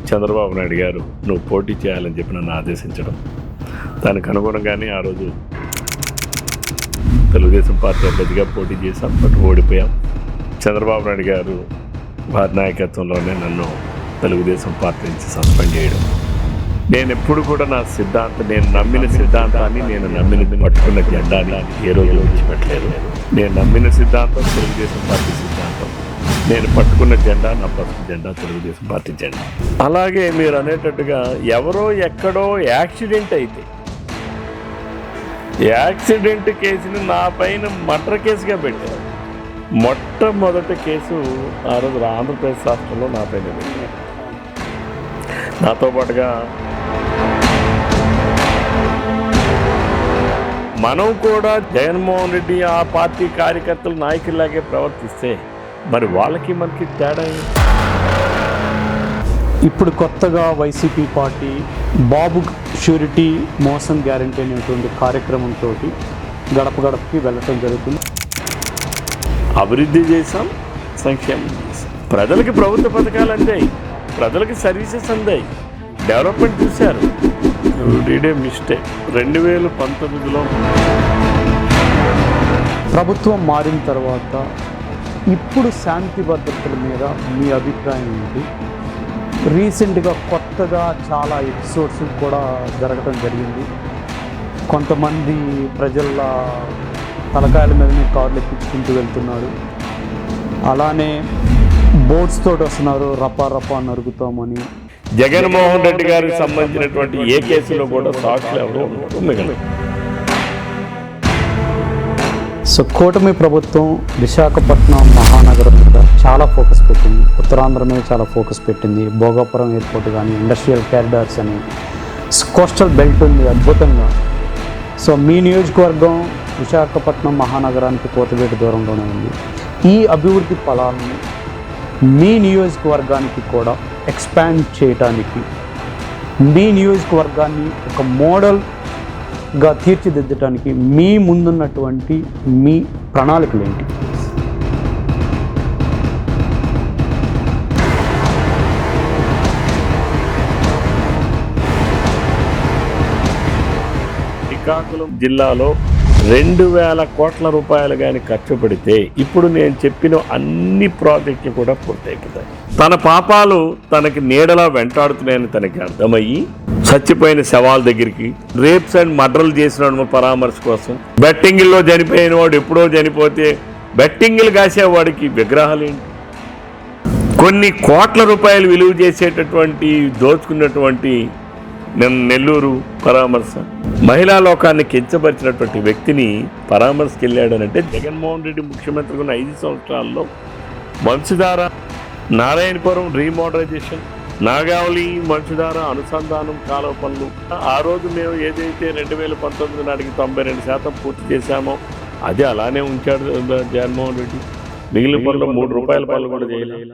చంద్రబాబు నాయుడు గారు నువ్వు పోటీ చేయాలని చెప్పి నన్ను ఆదేశించడం, దానికి అనుగుణంగానే ఆ రోజు తెలుగుదేశం పార్టీ అభ్యర్థిగా పోటీ చేశాం, బట్ ఓడిపోయాం. చంద్రబాబు నాయుడు గారు వారి నాయకత్వంలోనే నన్ను తెలుగుదేశం పార్టీ నుంచి సస్పెండ్ చేయడం. నేను ఎప్పుడు కూడా నా సిద్ధాంతం, నేను నమ్మిన సిద్ధాంతాన్ని, నేను నమ్మినది పట్టుకున్న జెండాని ఏ రోజు విడిచిపెట్టలేదు. నేను నమ్మిన సిద్ధాంతం తెలుగుదేశం పార్టీ సిద్ధాంతం, నేను పట్టుకున్న జెండా నా పసుపు జెండా తెలుగుదేశం పార్టీ జెండా. అలాగే మీరు అనేటట్టుగా ఎవరో ఎక్కడో యాక్సిడెంట్ అయితే యాక్సిడెంట్ కేసుని నా పైన మర్డర్ కేసుగా పెట్టారు. మొట్టమొదటి కేసు ఆ రోజు ఆంధ్రప్రదేశ్ రాష్ట్రంలో నా పైన పెట్టారు. నాతో పాటుగా మనం కూడా జగన్మోహన్ రెడ్డి ఆ పార్టీ కార్యకర్తలు నాయకుల్లాగే ప్రవర్తిస్తే మరి వాళ్ళకి మనకి తేడా. ఇప్పుడు కొత్తగా వైసీపీ పార్టీ బాబు షూరిటీ మోసం గ్యారంటీ అనేటువంటి కార్యక్రమంతో గడప గడపకి వెళ్ళటం జరుగుతుంది. అభివృద్ధి చేశాం, సంక్షేమం చేశాం, ప్రజలకి ప్రభుత్వ పథకాలు అందాయి, ప్రజలకి సర్వీసెస్ అందాయి, డెవలప్మెంట్ చూశారు. డిడే మిస్టేక్ 2019లో ప్రభుత్వం మారిన తర్వాత ఇప్పుడు శాంతి భద్రతల మీద మీ అభిప్రాయం ఏంటి? రీసెంట్గా కొత్తగా చాలా ఎపిసోడ్స్ కూడా జరగడం జరిగింది. కొంతమంది ప్రజల తలకాయల మీదనే కార్లు ఎక్కించుకుంటూ వెళ్తున్నారు. అలానే బోట్స్ తోటి వస్తున్నారు, రపా రపా నరుగుతామని. జగన్మోహన్ రెడ్డి గారికి సంబంధించినటువంటి ఏ కేసులో కూడా సాక్షులు ఎవరో మిగలరు. సో కూటమి ప్రభుత్వం విశాఖపట్నం మహానగరం మీద చాలా ఫోకస్ పెట్టింది, ఉత్తరాంధ్ర మీద చాలా ఫోకస్ పెట్టింది. భోగాపురం ఎయిర్పోర్ట్ కానీ, ఇండస్ట్రియల్ కారిడార్స్ అని, కోస్టల్ బెల్ట్ ఉంది అద్భుతంగా. సో మీ నియోజకవర్గం విశాఖపట్నం మహానగరానికి కోతవేటు దూరంలోనే ఉంది. ఈ అభివృద్ధి ఫలాలను మీ నియోజకవర్గానికి కూడా ఎక్స్పాండ్ చేయటానికి, మీ నియోజకవర్గాన్ని ఒక మోడల్గా తీర్చిదిద్దటానికి మీ ముందున్నటువంటి మీ ప్రణాళికలు ఏంటి? శ్రీకాకుళం జిల్లాలో 2000 కోట్ల రూపాయలు కానీ ఖర్చు పెడితే ఇప్పుడు నేను చెప్పిన అన్ని ప్రాజెక్టులు కూడా పూర్తయిపోతాయి. తన పాపాలు తనకి నీడలా వెంటాడుతున్నాయని తనకి అర్థమయ్యి చచ్చిపోయిన శవాల దగ్గరికి, రేప్స్ అండ్ మర్డర్లు చేసిన పరామర్శ కోసం, బెట్టింగిల్లో చనిపోయిన వాడు ఎప్పుడో చనిపోతే బెట్టింగిలు కాసేవాడికి విగ్రహాలు ఏంటి, కొన్ని కోట్ల రూపాయలు విలువ చేసేటటువంటి దోచుకున్నటువంటి నెల్లూరు పరామర్శ, మహిళా లోకాన్ని కించపరిచినటువంటి వ్యక్తిని పరామర్శకి వెళ్ళాడనంటే జగన్మోహన్ రెడ్డి ముఖ్యమంత్రిగా ఉన్న 5 సంవత్సరాల్లో వంశధార, నారాయణపురం రీమోడరైజేషన్, నాగావళి వంశధార అనుసంధానం కాలువ పనులు, ఆ రోజు మేము ఏదైతే 2019 నాటికి 92% పూర్తి చేశామో అది అలానే ఉంచాడు జగన్మోహన్ రెడ్డి. మిగిలిన పనులు 3 రూపాయల పనులు కూడా చేయలేదు.